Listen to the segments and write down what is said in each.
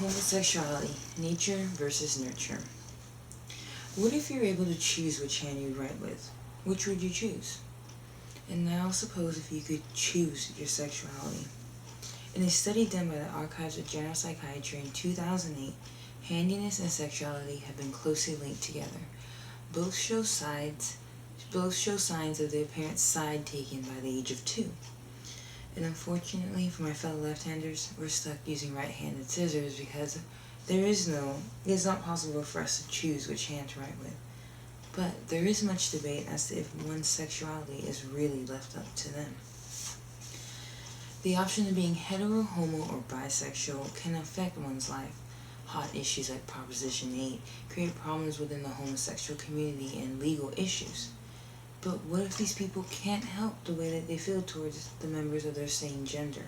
Homosexuality, nature versus nurture. What if you're able to choose which hand you write with? Which would you choose? And now suppose if you could choose your sexuality. In a study done by the Archives of General Psychiatry in 2008, handiness and sexuality have been closely linked together. Both show signs of the apparent side taken by the age of 2. And unfortunately for my fellow left-handers, we're stuck using right-handed scissors because it's not possible for us to choose which hand to write with. But there is much debate as to if one's sexuality is really left up to them. The option of being hetero, homo, or bisexual can affect one's life. Hot issues like Proposition 8 create problems within the homosexual community and legal issues. But what if these people can't help the way that they feel towards the members of their same gender?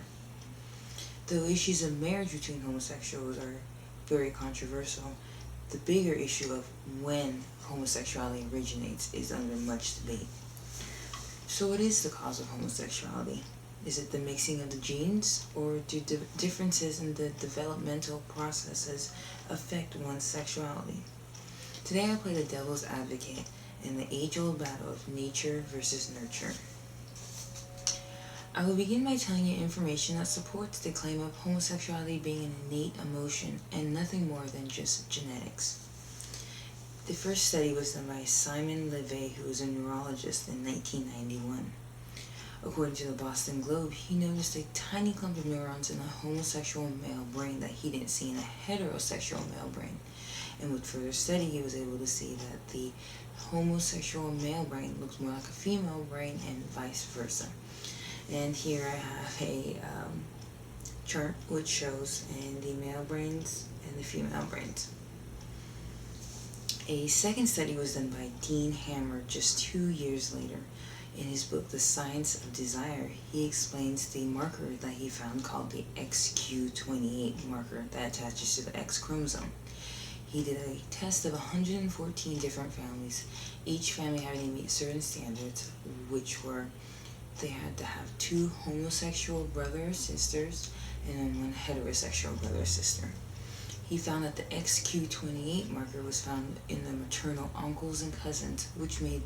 Though issues of marriage between homosexuals are very controversial, the bigger issue of when homosexuality originates is under much debate. So what is the cause of homosexuality? Is it the mixing of the genes, or do differences in the developmental processes affect one's sexuality? Today I play the devil's advocate in the age-old battle of nature versus nurture. I will begin by telling you information that supports the claim of homosexuality being an innate emotion and nothing more than just genetics. The first study was done by Simon LeVay, who was a neurologist, in 1991. According to the Boston Globe, he noticed a tiny clump of neurons in a homosexual male brain that he didn't see in a heterosexual male brain. And with further study, he was able to see that the homosexual male brain looks more like a female brain and vice versa. And here I have a chart which shows in the male brains and the female brains. A second study was done by Dean Hammer just 2 years later. In his book, The Science of Desire, he explains the marker that he found called the XQ28 marker that attaches to the X chromosome. He did a test of 114 different families, each family having to meet certain standards, which were they had to have 2 homosexual brothers or sisters and then 1 heterosexual brother or sister. He found that the XQ28 marker was found in the maternal uncles and cousins, which made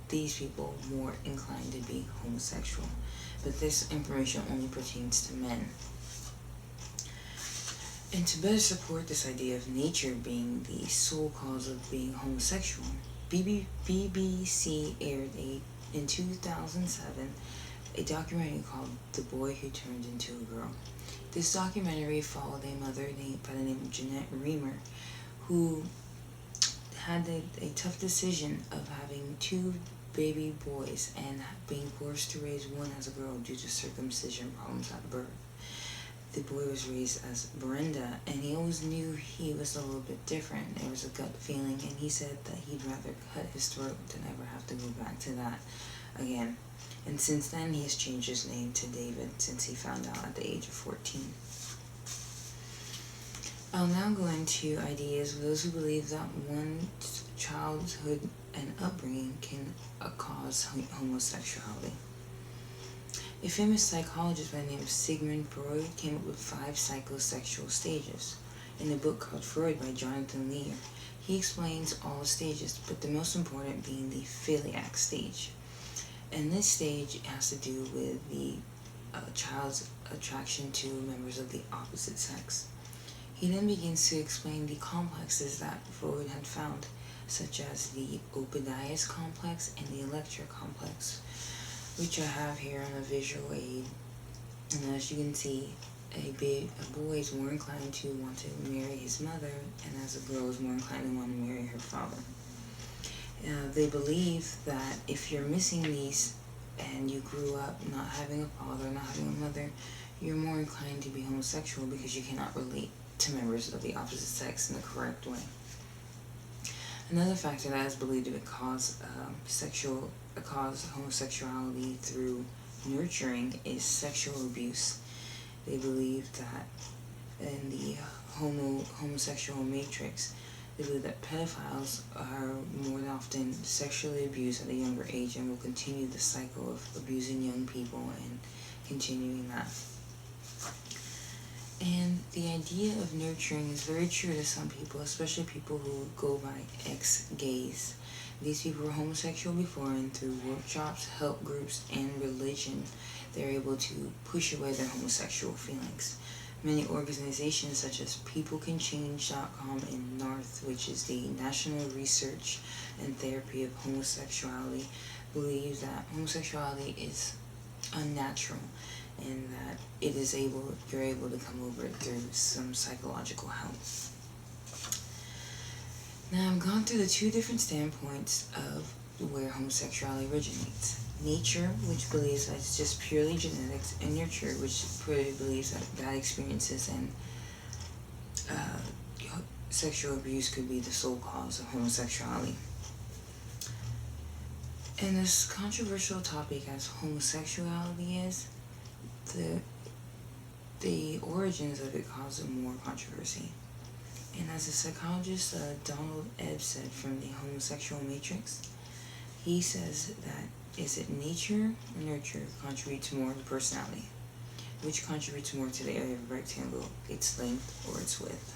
these people more inclined to be homosexual. But this information only pertains to men. And to better support this idea of nature being the sole cause of being homosexual, BBC aired in 2007 a documentary called The Boy Who Turned Into a Girl. This documentary followed a mother by the name of Jeanette Reamer, who had a tough decision of having 2 baby boys and being forced to raise one as a girl due to circumcision problems at birth. The boy was raised as Brenda, and he always knew he was a little bit different. There was a gut feeling, and he said that he'd rather cut his throat than ever have to go back to that again. And since then, he has changed his name to David, since he found out at the age of 14. I'll now go into ideas of those who believe that one's childhood and upbringing can cause homosexuality. A famous psychologist by the name of Sigmund Freud came up with 5 psychosexual stages. In a book called Freud by Jonathan Lear, he explains all the stages, but the most important being the philiac stage. And this stage has to do with the child's attraction to members of the opposite sex. He then begins to explain the complexes that Freud had found, such as the Oedipus complex and the Electra complex, which I have here on a visual aid. And as you can see, a boy is more inclined to want to marry his mother, and as a girl is more inclined to want to marry her father. They believe that if you're missing these and you grew up not having a father, not having a mother, you're more inclined to be homosexual because you cannot relate to members of the opposite sex in the correct way. Another factor that is believed to cause homosexuality through nurturing is sexual abuse. They believe that in the homosexual matrix, they believe that pedophiles are more often sexually abused at a younger age and will continue the cycle of abusing young people and continuing that. And the idea of nurturing is very true to some people, especially people who go by ex-gays. These people were homosexual before, and through workshops, help groups, and religion, they're able to push away their homosexual feelings. Many organizations such as PeopleCanChange.com and NARTH, which is the National Research and Therapy of Homosexuality, believes that homosexuality is unnatural and that you're able to come over it through some psychological help. Now I've gone through the two different standpoints of where homosexuality originates. Nature, which believes that it's just purely genetics, and nurture, which purely believes that bad experiences and sexual abuse could be the sole cause of homosexuality. And this controversial topic as homosexuality is, the origins of it cause more controversy. And as a psychologist, Donald Ebb said from the Homosexual Matrix, he says that is it nature or nurture contributes more to personality? Which contributes more to the area of a rectangle, its length or its width?